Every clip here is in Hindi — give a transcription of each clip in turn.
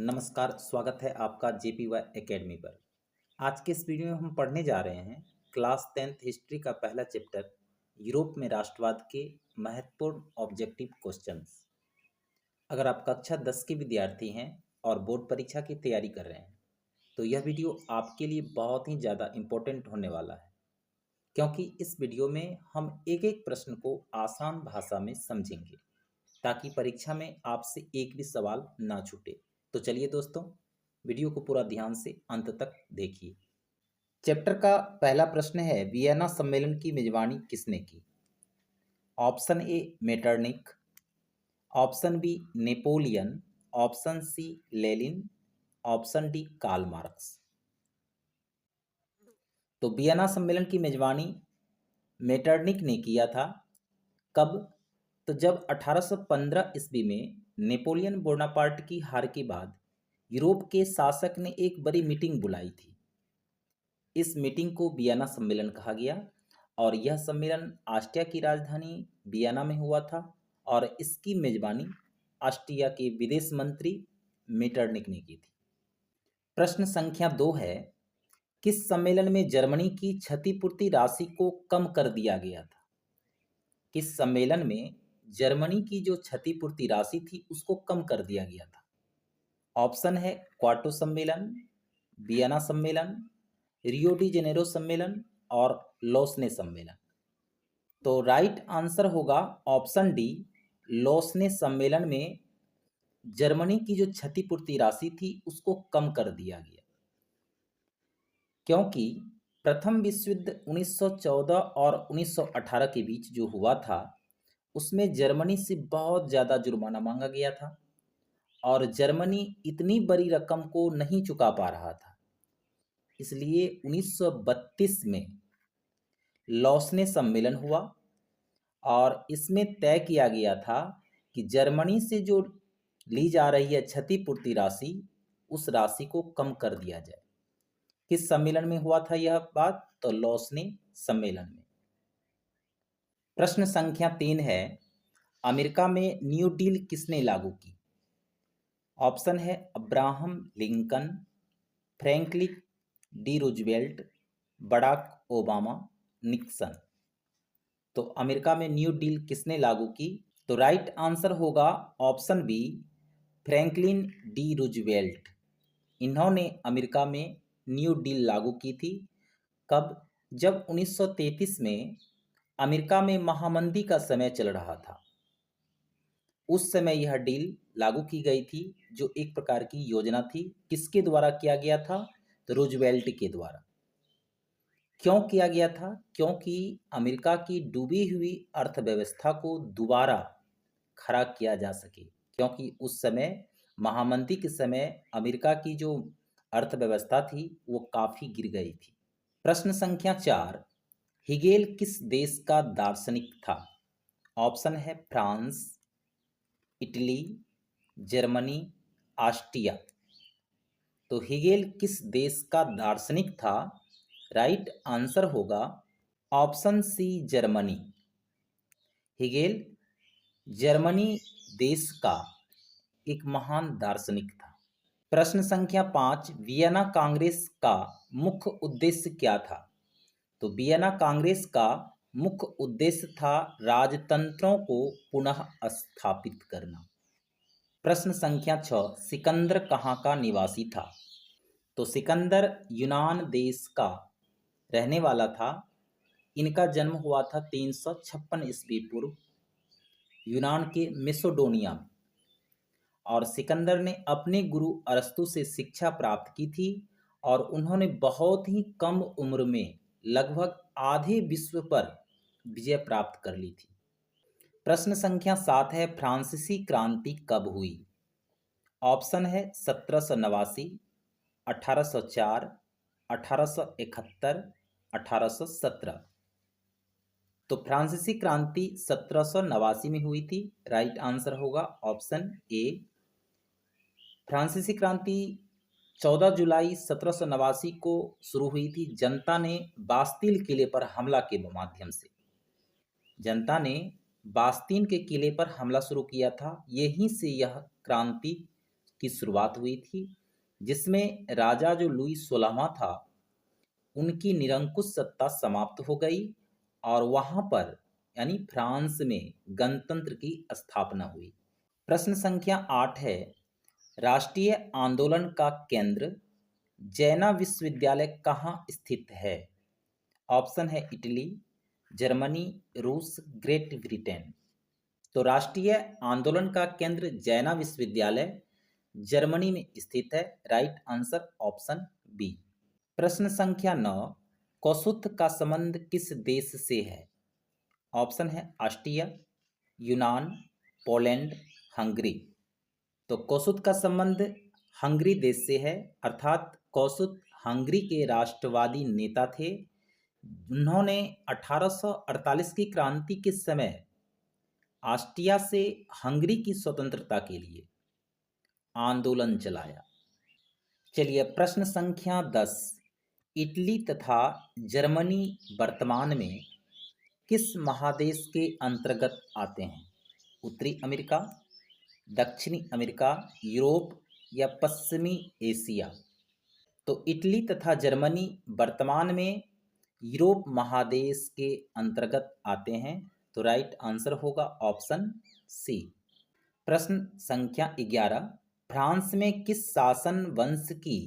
नमस्कार, स्वागत है आपका JPY एकेडमी पर। आज के इस वीडियो में हम पढ़ने जा रहे हैं क्लास 10th हिस्ट्री का पहला चैप्टर यूरोप में राष्ट्रवाद के महत्वपूर्ण ऑब्जेक्टिव क्वेश्चंस। अगर आप कक्षा 10 के विद्यार्थी हैं और बोर्ड परीक्षा की तैयारी कर रहे हैं तो यह वीडियो आपके लिए बहुत ही ज़्यादा इम्पोर्टेंट होने वाला है, क्योंकि इस वीडियो में हम एक एक प्रश्न को आसान भाषा में समझेंगे ताकि परीक्षा में आपसे एक भी सवाल ना छूटे। तो चलिए दोस्तों, वीडियो को पूरा ध्यान से अंत तक देखिए। चैप्टर का पहला प्रश्न है, वियना सम्मेलन की मेजबानी किसने की? Option A Metternich, option B Napoleon, option C Lenin, option D Karl Marx. तो वियना सम्मेलन की मेजबानी मेटरनिक ने किया था। कब? तो जब 1815 ईस्वी में नेपोलियन बोनापार्ट की हार के बाद यूरोप के शासक ने एक बड़ी मीटिंग बुलाई थी। इस मीटिंग को वियना सम्मेलन कहा गया और यह सम्मेलन ऑस्ट्रिया की राजधानी वियना में हुआ था और इसकी मेजबानी ऑस्ट्रिया के विदेश मंत्री मेटरनिक ने की थी। प्रश्न संख्या 2 है, किस सम्मेलन में जर्मनी की क्षतिपूर्ति राशि को कम कर दिया गया था? किस सम्मेलन में जर्मनी की जो क्षतिपूर्ति राशि थी उसको कम कर दिया गया था? ऑप्शन है क्वाटो सम्मेलन, वियना सम्मेलन, रियो डी जेनेरो सम्मेलन और लोसने सम्मेलन। तो राइट आंसर होगा ऑप्शन डी, लोसने सम्मेलन में जर्मनी की जो क्षतिपूर्ति राशि थी उसको कम कर दिया गया, क्योंकि प्रथम विश्व युद्ध 1914 और 1918 के बीच जो हुआ था उसमें जर्मनी से बहुत ज़्यादा जुर्माना मांगा गया था और जर्मनी इतनी बड़ी रकम को नहीं चुका पा रहा था। इसलिए 1932 में लॉसने सम्मेलन हुआ और इसमें तय किया गया था कि जर्मनी से जो ली जा रही है क्षतिपूर्ति राशि उस राशि को कम कर दिया जाए। किस सम्मेलन में हुआ था यह बात? तो लॉसने सम्मेलन में। प्रश्न संख्या 3 है, अमेरिका में न्यू डील किसने लागू की? ऑप्शन है Abraham Lincoln, Franklin D Roosevelt, Barack Obama, Nixon. तो अमेरिका में न्यू डील किसने लागू की? तो राइट आंसर होगा option B, Franklin D Roosevelt. इन्होंने अमेरिका में न्यू डील लागू की थी। कब? जब 1933 में अमेरिका में महामंदी का समय चल रहा था। उस समय यह डील लागू की गई थी, जो एक प्रकार की योजना थी। किसके द्वारा किया गया था? तो रूजवेल्ट के द्वारा। क्यों किया गया था? क्योंकि अमेरिका की डूबी हुई अर्थव्यवस्था को दोबारा खड़ा किया जा सके, क्योंकि उस समय महामंदी के समय अमेरिका की जो अर्थव्यवस्था थी वो काफ़ी गिर गई थी। प्रश्न संख्या 4, हेगेल किस देश का दार्शनिक था? ऑप्शन है फ्रांस, इटली, जर्मनी, ऑस्ट्रिया। तो हेगेल किस देश का दार्शनिक था? राइट आंसर होगा option C, Germany. Hegel Germany देश का एक महान दार्शनिक था। प्रश्न संख्या 5, वियना कांग्रेस का मुख्य उद्देश्य क्या था? तो वियना कांग्रेस का मुख्य उद्देश्य था राजतंत्रों को पुनः स्थापित करना। प्रश्न संख्या 6, सिकंदर कहाँ का निवासी था? तो सिकंदर यूनान देश का रहने वाला था। इनका जन्म हुआ था 356 ईस्वी पूर्व यूनान के मेसोडोनिया में और सिकंदर ने अपने गुरु अरस्तु से शिक्षा प्राप्त की थी और उन्होंने बहुत ही कम उम्र में लगभग आधे विश्व पर विजय प्राप्त कर ली थी। प्रश्न संख्या 7 है, फ्रांसीसी क्रांति कब हुई? ऑप्शन है 1789, 1804, 1871, 1817। तो फ्रांसीसी क्रांति 1789 में हुई थी। राइट आंसर होगा ऑप्शन ए। फ्रांसीसी क्रांति 14 जुलाई 1789 को शुरू हुई थी। जनता ने बास्तील किले पर हमला के माध्यम से जनता ने बास्तीन के किले पर हमला शुरू किया था। यहीं से यह क्रांति की शुरुआत हुई थी, जिसमें राजा जो लुई 16वां था, उनकी निरंकुश सत्ता समाप्त हो गई और वहां पर यानी फ्रांस में गणतंत्र की स्थापना हुई। प्रश्न संख्या 8 है, राष्ट्रीय आंदोलन का केंद्र जैना विश्वविद्यालय कहाँ स्थित है? ऑप्शन है इटली, जर्मनी, रूस, ग्रेट ब्रिटेन। तो राष्ट्रीय आंदोलन का केंद्र जैना विश्वविद्यालय जर्मनी में स्थित है। Right answer option B. प्रश्न संख्या 9, कौसुत का संबंध किस देश से है? ऑप्शन है ऑस्ट्रिया, यूनान, पोलैंड, हंगरी। तो कौसुत का संबंध हंगरी देश से है, अर्थात कौसुत हंगरी के राष्ट्रवादी नेता थे। उन्होंने 1848 की क्रांति के समय ऑस्ट्रिया से हंगरी की स्वतंत्रता के लिए आंदोलन चलाया। चलिए प्रश्न संख्या 10, इटली तथा जर्मनी वर्तमान में किस महादेश के अंतर्गत आते हैं? उत्तरी अमेरिका, दक्षिणी अमेरिका, यूरोप या पश्चिमी एशिया? तो इटली तथा जर्मनी वर्तमान में यूरोप महादेश के अंतर्गत आते हैं। तो राइट आंसर होगा ऑप्शन सी। प्रश्न संख्या 11, फ्रांस में किस शासन वंश की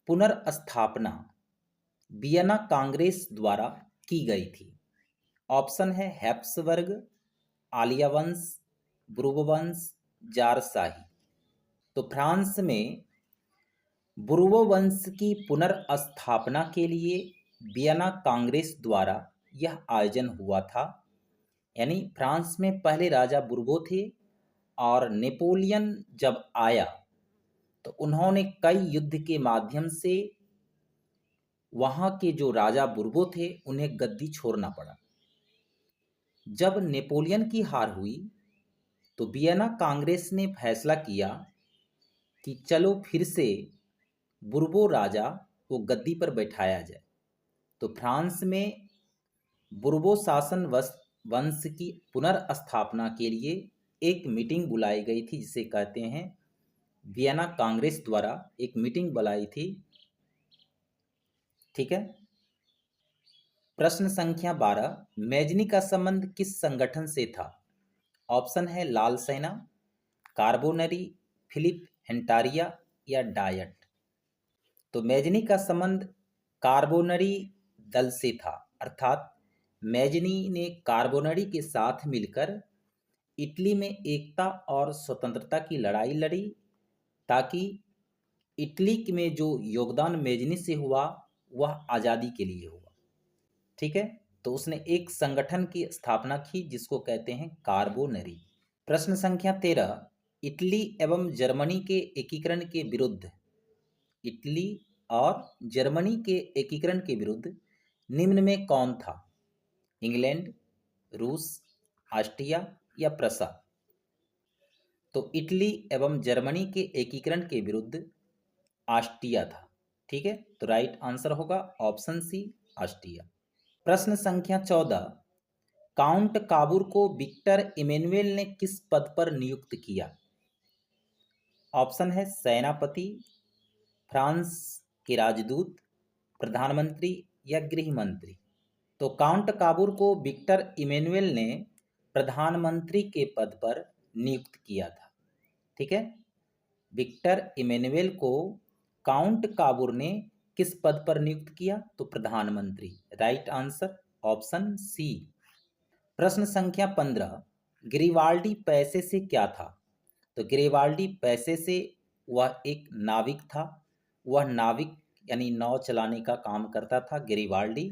पुनर्स्थापना वियना कांग्रेस द्वारा की गई थी? ऑप्शन है हैप्सबर्ग, आलिया वंश, बुर्बो वंश, जारशाही। तो फ्रांस में बुर्बो वंश की पुनर्स्थापना के लिए वियना कांग्रेस द्वारा यह आयोजन हुआ था। यानी फ्रांस में पहले राजा बुर्बो थे और नेपोलियन जब आया तो उन्होंने कई युद्ध के माध्यम से वहां के जो राजा बुर्बो थे उन्हें गद्दी छोड़ना पड़ा। जब नेपोलियन की हार हुई तो वियना कांग्रेस ने फैसला किया कि चलो फिर से बुर्बो राजा को गद्दी पर बैठाया जाए। तो फ्रांस में बुर्बो शासन वंश की पुनर्स्थापना के लिए एक मीटिंग बुलाई गई थी, जिसे कहते हैं वियना कांग्रेस द्वारा एक मीटिंग बुलाई थी। ठीक है। प्रश्न संख्या 12, मैजनी का संबंध किस संगठन से था? ऑप्शन है लाल सेना, कार्बोनरी, फिलिप हेंटारिया या डायट। तो मैजनी का संबंध कार्बोनरी दल से था, अर्थात मैजनी ने कार्बोनरी के साथ मिलकर इटली में एकता और स्वतंत्रता की लड़ाई लड़ी, ताकि इटली में जो योगदान मैजनी से हुआ वह आज़ादी के लिए हुआ। ठीक है। तो उसने एक संगठन की स्थापना की जिसको कहते हैं कार्बोनरी। प्रश्न संख्या 13, इटली एवं जर्मनी के एकीकरण के विरुद्ध, इटली और जर्मनी के एकीकरण के विरुद्ध निम्न में कौन था? इंग्लैंड, रूस, ऑस्ट्रिया या प्रसा? तो इटली एवं जर्मनी के एकीकरण के विरुद्ध ऑस्ट्रिया था। ठीक है। तो राइट आंसर होगा ऑप्शन सी, ऑस्ट्रिया। प्रश्न संख्या 14, काउंट काबूर को विक्टर इमैनुएल ने किस पद पर नियुक्त किया? ऑप्शन है सेनापति, फ्रांस के राजदूत, प्रधानमंत्री या गृह मंत्री। तो काउंट काबूर को विक्टर इमैनुएल ने प्रधानमंत्री के पद पर नियुक्त किया था। ठीक है। विक्टर इमैनुएल को काउंट काबूर ने किस पद पर नियुक्त किया? तो प्रधानमंत्री। Right answer option C. प्रश्न संख्या 15, ग्रिवाल्डी पैसे से क्या था? तो ग्रिवाल्डी पैसे से वह एक नाविक था। वह नाविक यानी नाव चलाने का काम करता था ग्रिवाल्डी।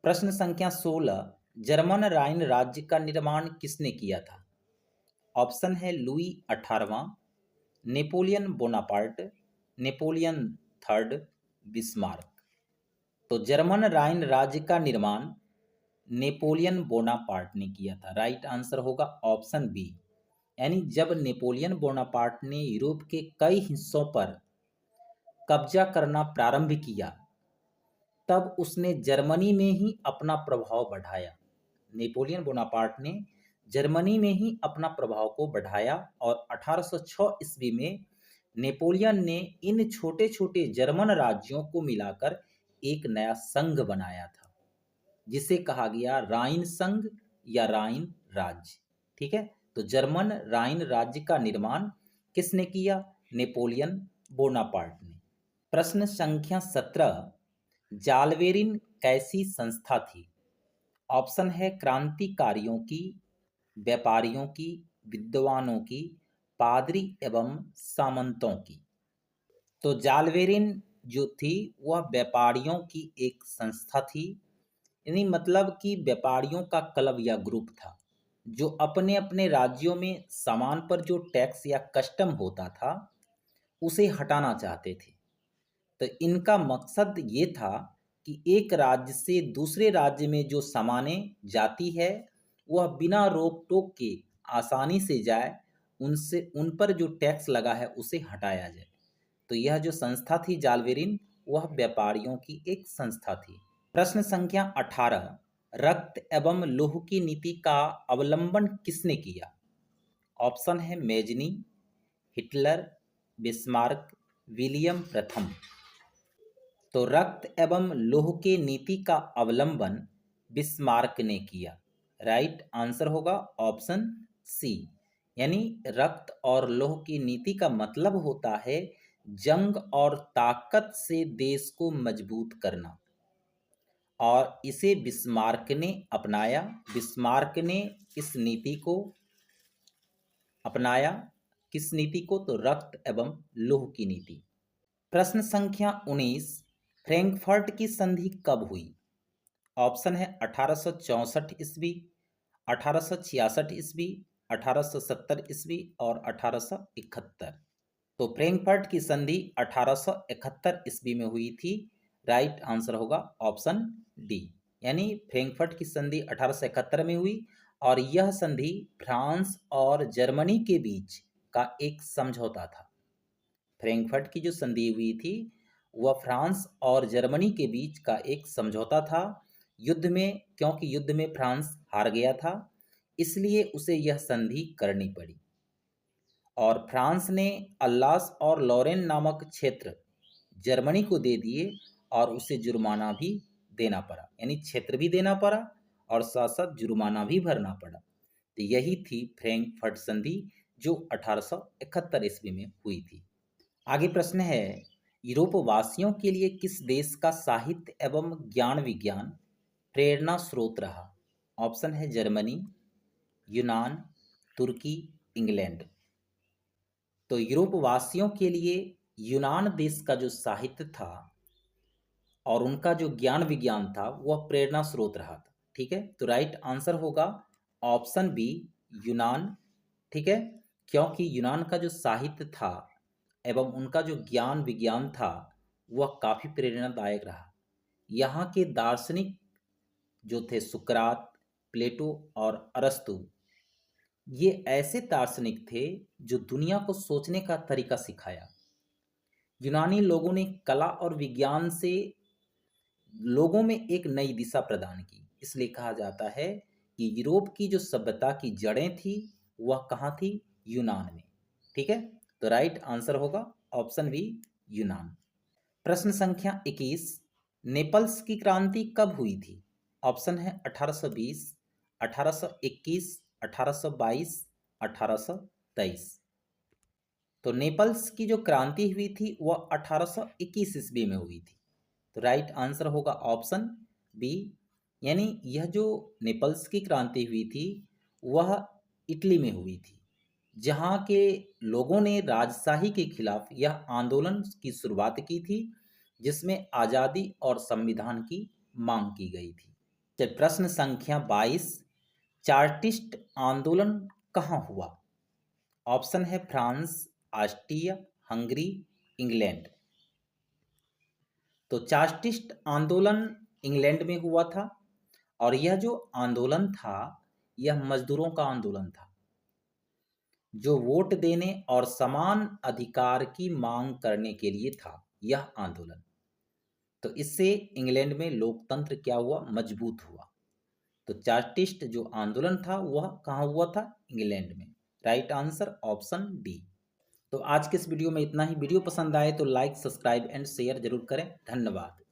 प्रश्न संख्या 16, जर्मन राइन राज्य का निर्माण किसने किया था? ऑप्शन है लुई 18वां, Napoleon Bonaparte, Napoleon third, Bismarck. तो जर्मन राइन राज्य का निर्माण नेपोलियन बोनापार्ट ने किया था। राइट आंसर होगा ऑप्शन बी। यानी जब नेपोलियन बोनापार्ट ने यूरोप के कई हिस्सों पर कब्जा करना प्रारंभ किया, तब उसने जर्मनी में ही अपना प्रभाव बढ़ाया। नेपोलियन बोनापार्ट ने जर्मनी में ही अपना प्रभाव को बढ़ाया और 1806 ईस्वी में नेपोलियन ने इन छोटे छोटे जर्मन राज्यों को मिलाकर एक नया संघ बनाया था, जिसे कहा गया राइन संघ या राइन राज्य। ठीक है, तो जर्मन राइन राज्य का निर्माण किसने किया? नेपोलियन बोनापार्ट ने। प्रश्न संख्या 17, जालवेरिन कैसी संस्था थी? ऑप्शन है क्रांतिकारियों की, व्यापारियों की, विद्वानों की, पादरी एवं सामंतों की। तो जालवेरिन जो थी वह व्यापारियों की एक संस्था थी, यानी मतलब कि व्यापारियों का क्लब या ग्रुप था, जो अपने अपने राज्यों में सामान पर जो टैक्स या कस्टम होता था उसे हटाना चाहते थे। तो इनका मकसद ये था कि एक राज्य से दूसरे राज्य में जो सामानें जाती है वह बिना रोक टोक के आसानी से जाए, उनसे उन पर जो टैक्स लगा है उसे हटाया जाए। तो यह जो संस्था थी जालवेरिन, वह व्यापारियों की एक संस्था थी। प्रश्न संख्या 18, रक्त एवं लौह की नीति का अवलंबन किसने किया? ऑप्शन है मेजनी, हिटलर, बिस्मार्क, विलियम प्रथम। तो रक्त एवं लौह के नीति का अवलंबन बिस्मार्क ने किया। राइट आंसर होगा ऑप्शन सी, यानी रक्त और लौह की नीति का मतलब होता है जंग और ताकत से देश को मजबूत करना, और इसे बिस्मार्क ने अपनाया। बिस्मार्क ने इस नीति को अपनाया। किस नीति को? तो रक्त एवं लौह की नीति। प्रश्न संख्या 19, फ्रैंकफर्ट की संधि कब हुई? ऑप्शन है 1864 ईस्वी, 1866 ईस्वी, 1870 ईस्वी और 1871। तो फ्रैंकफर्ट की संधि 1871 ईस्वी में हुई थी। राइट आंसर होगा ऑप्शन डी, यानी फ्रैंकफर्ट की संधि 1871 में हुई, और यह संधि फ्रांस और जर्मनी के बीच का एक समझौता था। फ्रैंकफर्ट की जो संधि हुई थी वह फ्रांस और जर्मनी के बीच का एक समझौता था। युद्ध में, क्योंकि युद्ध में फ्रांस हार गया था, इसलिए उसे यह संधि करनी पड़ी, और फ्रांस ने अल्लास और लॉरेन नामक क्षेत्र जर्मनी को दे दिए और उसे जुर्माना भी देना पड़ा, यानी क्षेत्र भी देना पड़ा और साथ साथ जुर्माना भी भरना पड़ा। तो यही थी फ्रैंकफर्ट संधि जो 1871 ईस्वी में हुई थी। आगे प्रश्न है, यूरोप वासियों के लिए किस देश का साहित्य एवं ज्ञान विज्ञान प्रेरणा स्रोत रहा? ऑप्शन है जर्मनी, यूनान, तुर्की, इंग्लैंड। तो यूरोप वासियों के लिए यूनान देश का जो साहित्य था और उनका जो ज्ञान विज्ञान था वह प्रेरणा स्रोत रहा था। ठीक है, तो राइट आंसर होगा ऑप्शन बी, यूनान। ठीक है, क्योंकि यूनान का जो साहित्य था एवं उनका जो ज्ञान विज्ञान था वह काफी प्रेरणादायक रहा। यहाँ के दार्शनिक जो थे सुकरात, प्लेटो और अरस्तु, ये ऐसे दार्शनिक थे जो दुनिया को सोचने का तरीका सिखाया। यूनानी लोगों ने कला और विज्ञान से लोगों में एक नई दिशा प्रदान की, इसलिए कहा जाता है कि यूरोप की जो सभ्यता की जड़ें थी वह कहाँ थी? यूनान में। ठीक है, तो राइट आंसर होगा ऑप्शन बी, यूनान। प्रश्न संख्या 21, नेपल्स की क्रांति कब हुई थी? ऑप्शन है 1820, 1821, 1822, 1823। तो नेपल्स की जो क्रांति हुई थी वह 1821 ईस्वी में हुई थी। तो राइट आंसर होगा ऑप्शन बी, यानी यह जो नेपल्स की क्रांति हुई थी वह इटली में हुई थी, जहाँ के लोगों ने राजशाही के खिलाफ यह आंदोलन की शुरुआत की थी, जिसमें आज़ादी और संविधान की मांग की गई थी। चल प्रश्न संख्या 22, चार्टिस्ट आंदोलन कहाँ हुआ? ऑप्शन है फ्रांस, ऑस्ट्रिया, हंगरी, इंग्लैंड। तो चार्टिस्ट आंदोलन इंग्लैंड में हुआ था, और यह जो आंदोलन था यह मजदूरों का आंदोलन था, जो वोट देने और समान अधिकार की मांग करने के लिए था यह आंदोलन। तो इससे इंग्लैंड में लोकतंत्र क्या हुआ? मजबूत हुआ। तो चार्टिस्ट जो आंदोलन था वह कहाँ हुआ था? इंग्लैंड में। Right answer option D. तो आज के इस वीडियो में इतना ही। वीडियो पसंद आए तो लाइक, सब्सक्राइब एंड शेयर जरूर करें। धन्यवाद।